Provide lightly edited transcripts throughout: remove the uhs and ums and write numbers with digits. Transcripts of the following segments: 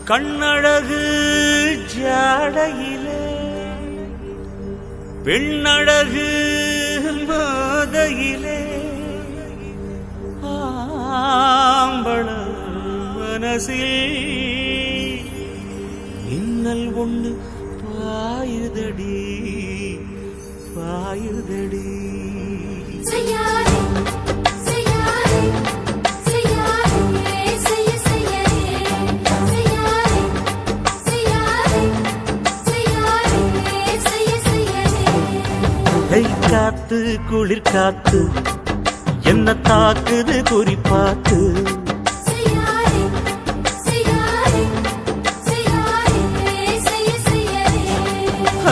கண்ணழகு ஜாடையிலே பெண்ணழகு போதையிலே ஆம்பள மனசில் இன்னல் ஒன்று பாயுதடி பாயுதடி காத்து குளிர் காத்து என்ன தாக்குது குறிப்பாத்து.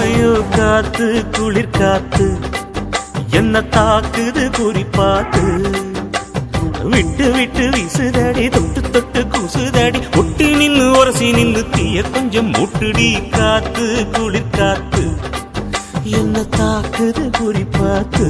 ஐயோ காத்து குளிர் காத்து என்ன தாக்குது குறிப்பாத்து. விட்டு விட்டு வீசுதடி தொட்டு தொட்டு கூசுதடி ஒட்டி நின்னு உரசி நின்னு தீய கொஞ்சம் மூட்டுடி. காத்து குளிர் காத்து என்ன தாக்குது குறிப்பாத்து.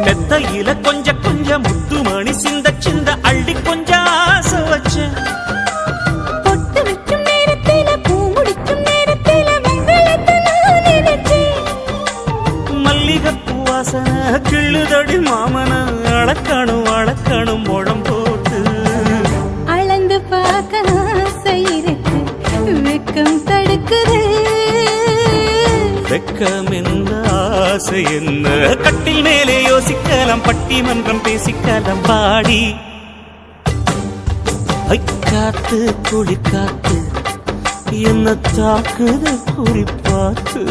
மெத்தையில கொஞ்ச கொஞ்ச முத்துமணி சிந்த சிந்த அள்ளி கொஞ்ச ஆசை வச்ச. பொட்டு வைக்கும் நேரத்தில பூ முடிக்கும் நேரத்தில மங்களத்தை நான் நினைச்சேன். மல்லிகைப்பூ வாசனை கிள்ளுதடி மாமன அளக்கணும் அளக்கணும் முழம் போட்டு. அளந்து பார்க்க ஆசை இருக்கு வெக்கம் தடுக்குது. வெக்கம் என்ன ஆசை என்ன கட்டில் மேலே யோசிக்கலாம் பட்டிமன்றம் பேசிக்கலாம் பாடி. காத்து குளிர் காத்து என்ன தாக்குது குறிப்பாத்து.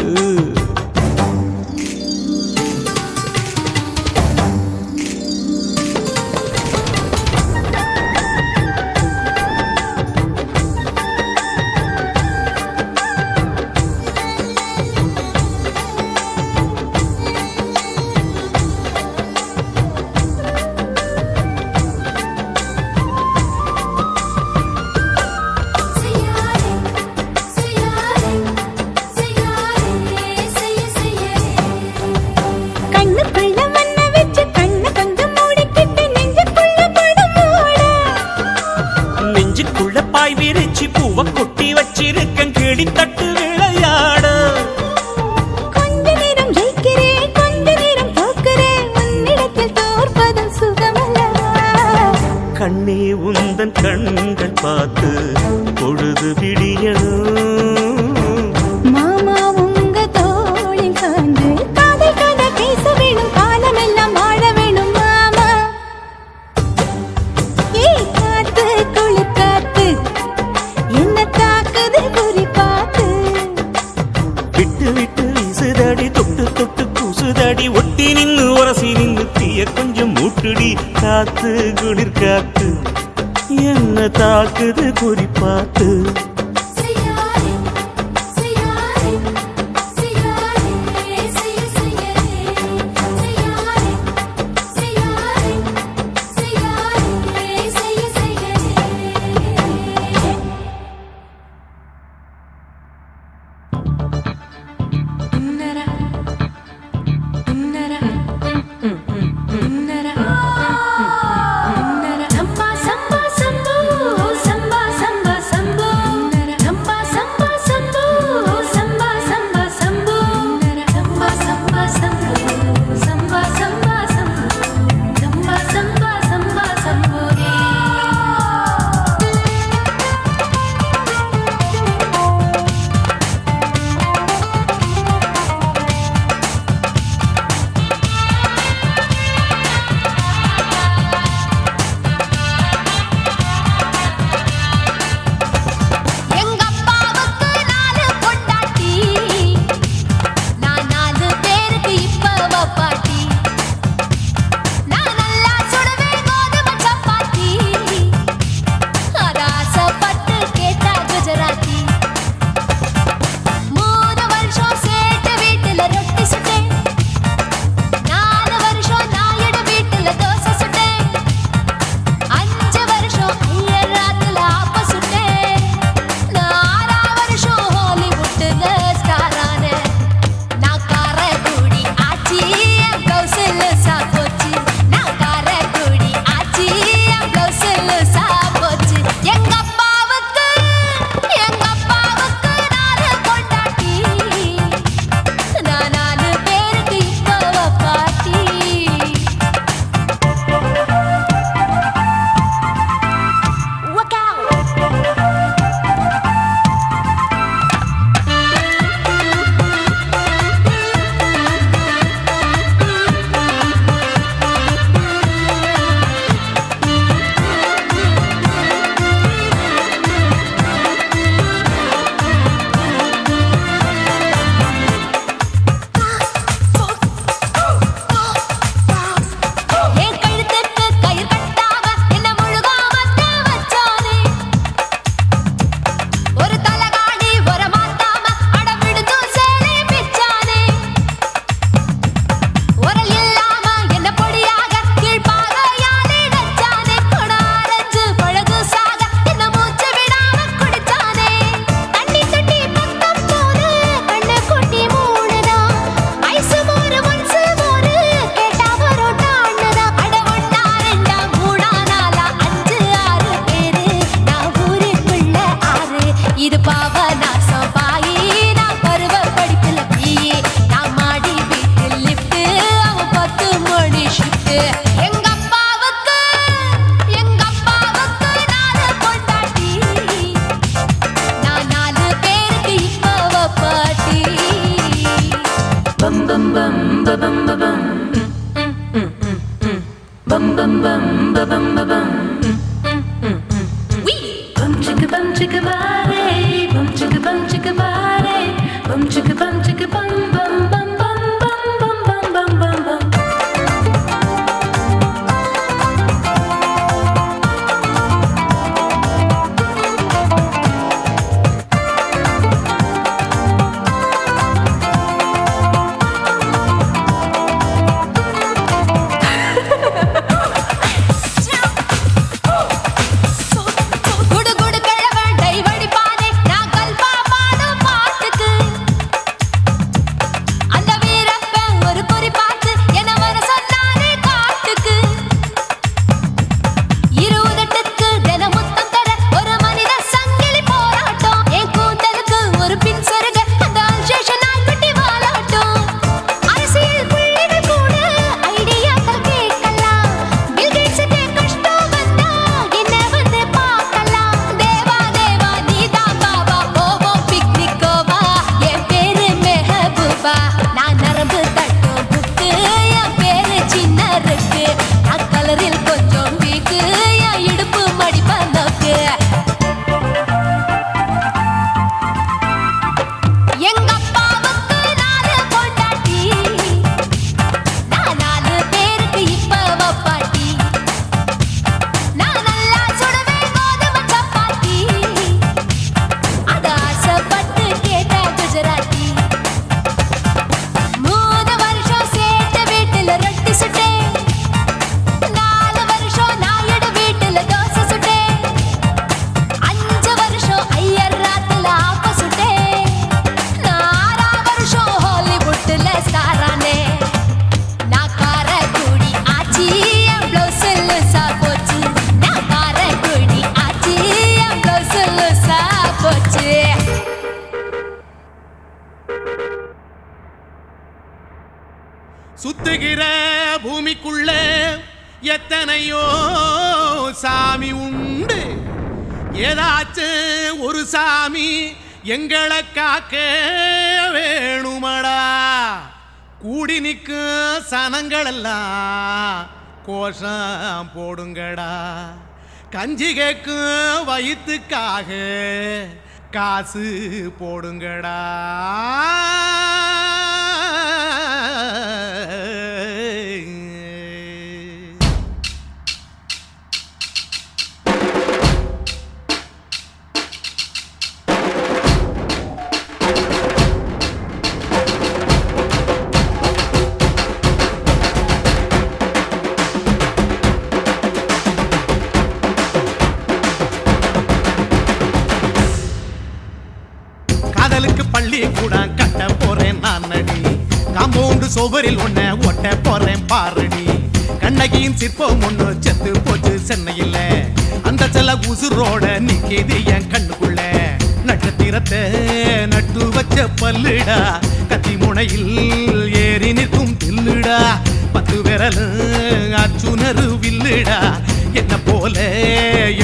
பாய் விரிச்சி பூவ கொட்டி வச்சிருக்கன் கிளி தட்டு விளையாட. கொஞ்ச நேரம் ஜெயிக்கிறேன் கொஞ்ச நேரம் தோக்கிறேன் உன்னிடத்தில் தோற்பதும் சுகமல்லவா. கண்ணே உந்தன் கண்கள் பார்த்து பொழுது விடியணும். மாமா உங்க தோளில் சார்ந்து காதல் கதை பேச வேணும் காலமெல்லாம் வாழ வேணும் மாமா. காத்து குளிர் காத்து என்ன தாக்குது குறிப்பாத்து. விட்டு விட்டு வீசுதடி தொட்டு தொட்டு கூசுதடி ஒட்டி நின்னு உரசி நின்னு தீய கொஞ்சம் மூட்டுடி. காத்து குளிர் காத்து என்ன தாக்குது குறிப்பாத்து. சம்பா சம்பா சம்போ சம்பா சம்பா சம்போ எத்தனையோ சாமி உண்டு, ஏதாச்சும் ஒரு சாமி எங்களை காக்க வேணுமடா. கூடி நிற்கும் சனங்களெல்லாம் கோஷம் போடுங்கடா. கஞ்சி கேக்கும் வயிற்றுக்காக காசு போடுங்கடா. காதலுக்கு பள்ளி கூட கட்ட போறேன் நான் நடி. காம்பவுண்டு சுவரில் ஒன்ன ஒட்ட போறேன் பாரடி. கண்ணகியின் சிற்பம் ஒண்ணு செத்து போச்சு சென்னையில். அந்த செல்ல உசுரோட நிக்கிது என் கண்ணுக்குள்ள. நட்சத்திரத்தை நட்டு வச்ச பல்லுடா, கத்தி முனையில் ஏறி நிற்கும் தில்லுடா. 10 விரல் அச்சுணரு வில்லுடா. என்ன போல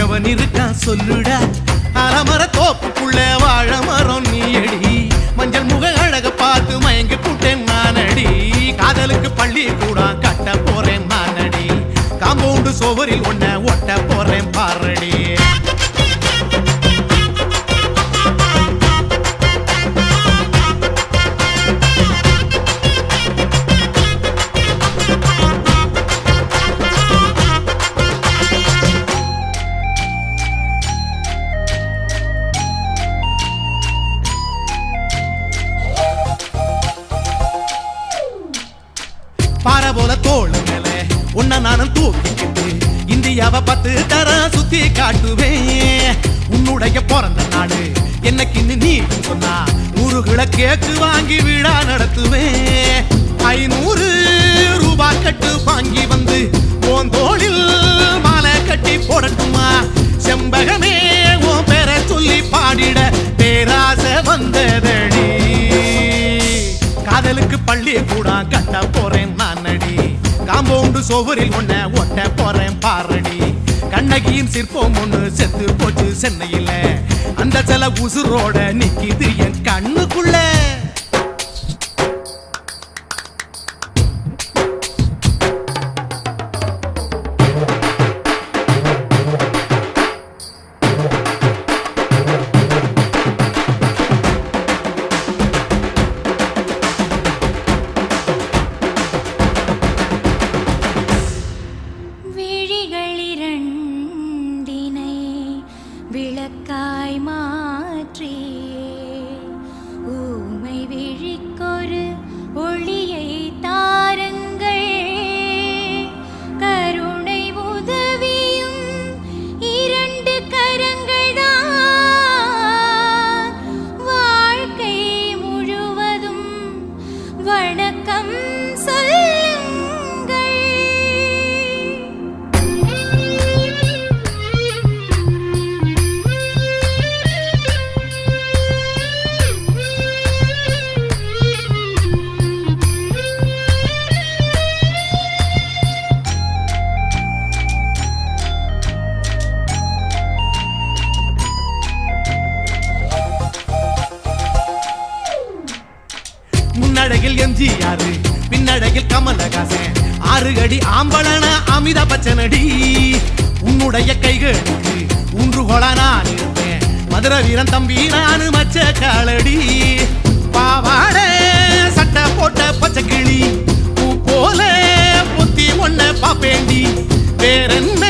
எவன் இருக்கான் சொல்லுடா. அலமர தோப்புக்குள்ள வாழ மரம் நீயடி. மஞ்சள் முக அழக பார்த்து மயங்கி கூட்டேன் நானடி. காதலுக்கு பள்ளி கூட கட்ட போறேன் நானடி. காம்பவுண்டு சுவரில் ஒன்ன ஒட்ட போறேன் பாரடி. பாறை போல தோளு மேல உன்ன நானும் தூக்கிக்கிட்டு இந்தியாவை 10 தரம் சுத்தி காட்டுவேன். உன்னுடைய பிறந்த நாடு என்னைக்குன்னு நீ சொன்னா 100 கிலோ கேக்கு வாங்கி விழா நடத்துவேன். 500 ரூபாய் கட்டு வாங்கி வந்து உன் தோளில் மாலை கட்டி போடட்டுமா. செம்பகமே உன் பேரை சொல்லி பாடிட பேராசை வந்ததடி. காதலுக்கு பள்ளி கூட கட்ட போறேன் நானடி. காம்பவுண்டு சுவரில் ஒன்ன ஒட்ட போறேன் பாரடி. கண்ணகியின் சிற்பம் ஒண்ணு செத்து போச்சு சென்னையில். அந்த சில உசுரோட நிக்கிது என் கண்ணுக்குள்ள. விளக்காய் மாற்றி ஊமை விழிக்கொரு ஒளியை தாருங்கள். கருணை உதவியும் 2 கரங்கள்தான். வாழ்க்கை முழுவதும் வணக்கம் சொல்லுங்கள். முன்னழகில் எம்ஜிஆர், பின்னழகில் கமலஹாசன், 6 அடி ஆம்பளன அமிதாப் பச்சனடி. உன்னுடைய கைகளுக்கு ஊன்றுகோலா நான் இருப்பேன். மதுரை வீரன் தம்பி நானு மச்ச காலடி. பாவாட சட்டை போட்ட பச்சை கிளி பூ போல பொத்தி ஒன்ன பாப்பேண்டி. வேறென்ன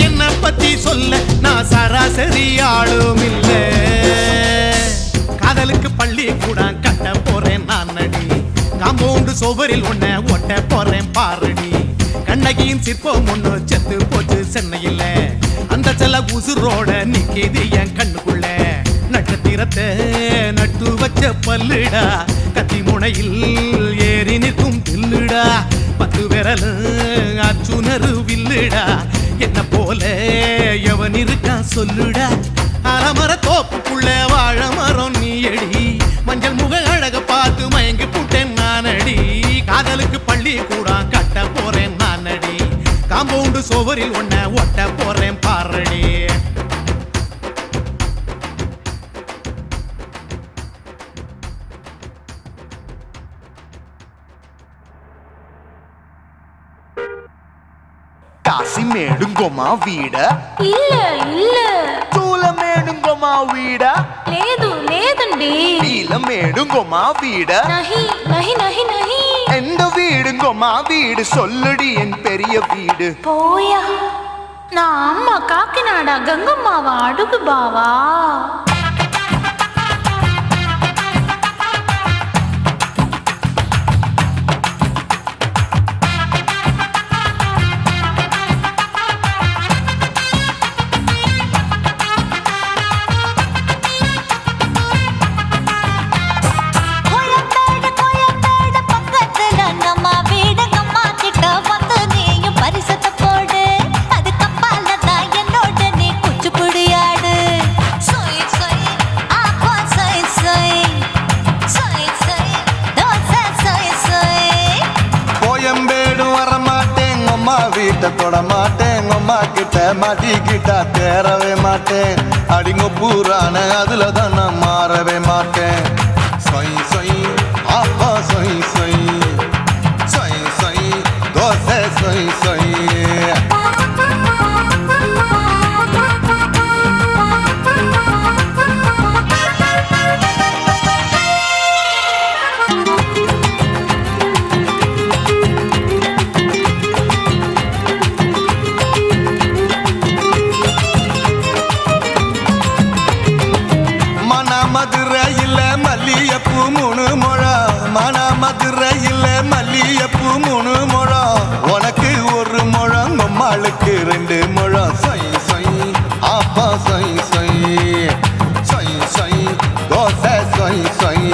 என்ன பத்தி சொல்ல நான் சராசரி ஆளும் இல்ல. காதலுக்கு பள்ளி கூட கட்ட போறேன் நானடி. காம்பவுண்டு சுவரில் ஒன்ன ஒட்ட போறேன் பாரடி. கண்ணகியின் சிற்பம் ஒண்ணு செத்து போச்சு சென்னையில். அந்த செல்ல உசுரோட நிக்கிது என் கண்ணுக்குள்ள. நட்சத்திரத்தை நட்டு வச்ச பல்லுடா, கத்தி முனையில் ஏறி நிற்கும் தில்லுடா. 10 விரல் அச்சுணரு வில்லுடா. என்ன போல எவன் இருக்கான் சொல்லுடா. அலமர தோப்புக்குள்ள வாழ மரம் நீயடி. மஞ்சள் முக அழக பார்த்து மயங்கி கூட்டேன் நானடி. காதலுக்கு பள்ளி கூட கட்ட போறேன் நானடி. காம்பவுண்டு சுவரில் ஒன்ன ஒட்ட போறேன் பாரடி కాశీమేడుంగోమా వీడ இல்ல இல்ல చూలమేడుంగోమా వీడ లేదు లేదండి నీలమేడుంగోమా వీడ நஹி நஹி நஹி நஹி எந்த வீடுங்கோமா வீடு சொல்லுடி என் பெரிய வீடு போயா நான் அம்மா காக்கிநாடா கங்கம்மாவா அடுகு பாவா தொட மாட்டேன் அம்மா கிட்ட மாட்டிக்கிட்டா தேரவே மாட்டேன் அடிங்க பூரான அதுல தான் நான் மாறவே மாட்டேன் சொய் சொய் அப்பா சொய் சொய் சொய் சொய் தோசை சொய் சொய் மதுரையில் மல்லியப்பூ 3 முழம் மன மதுரையில் மல்லியப்பூ 3 முழம் உனக்கு 1 முழம் அம்மாளுக்கு 2 முழம் சொய் சொய் அப்பா சொய் சொய் சொய் சொய் தோசை சொய் சொய்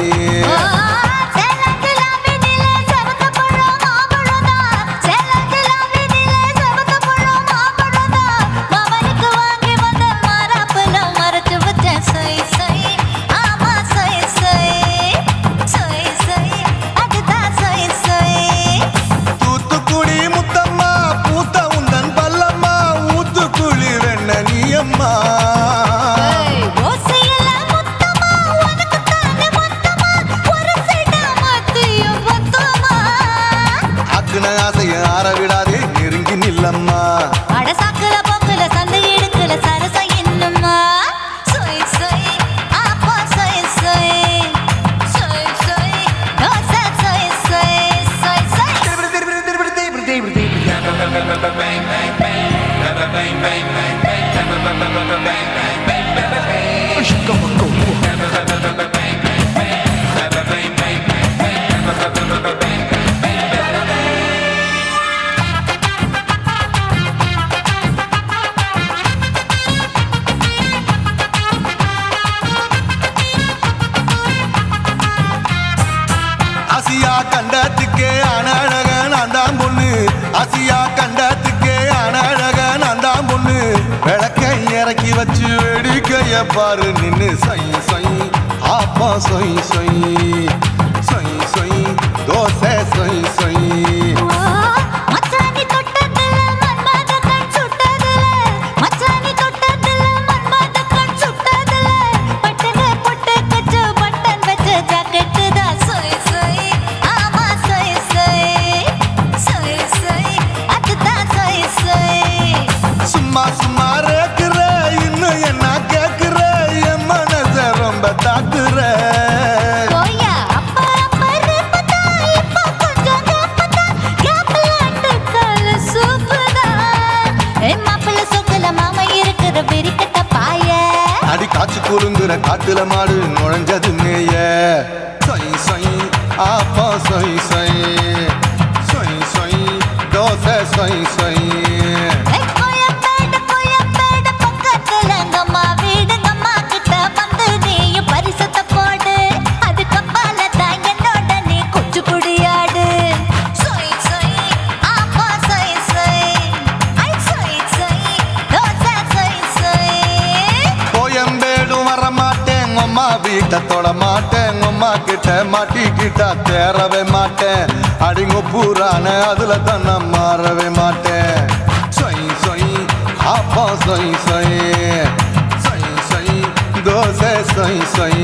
ஆரவிடாதே நெருங்கி நில்லம்மா அட சாக்குல போக்குல சந்தை எடுக்கல சரச என்னம்மா சொய் சொய் அப்பா சொய் சொய் சொய் சொய் தோசை சொய் சொய் சொய் சொய் ஆசியா கண்டத்துக்கே அனழக நான் தான் பொண்ணு ஆசியா கண்டத்துக்கே அனழக நான் தான் பொண்ணு விளக்கை இறக்கி வச்சு வேடிக்கைய பாரு நின்னு சொய் சொய் ஆப்பா சொய் சொய் சொய் சொய் தோசை சொய் சொய் சும்மா சும்மா ரேக்குற இன்னும் என்ன கேக்குற என் மனச ரொம்ப தாக்குற அடி காய்ச்சி குறுங்குற காட்டுல மாடு நுழைஞ்சது மேய சொய் சொய் ஆப்பா சொய் சொய் சொய் சொய் தோசை சொய் சொய் வீட்டை தொட மாட்டேன் அம்மா கிட்ட மாட்டிக்கிட்டா தேரவே மாட்டேன் அடிங்க பூரான அதுல தான் நான் மாறவே மாட்டேன் அப்பா சொய் சொய் சொய் சொய் தோசை சொய் சொய்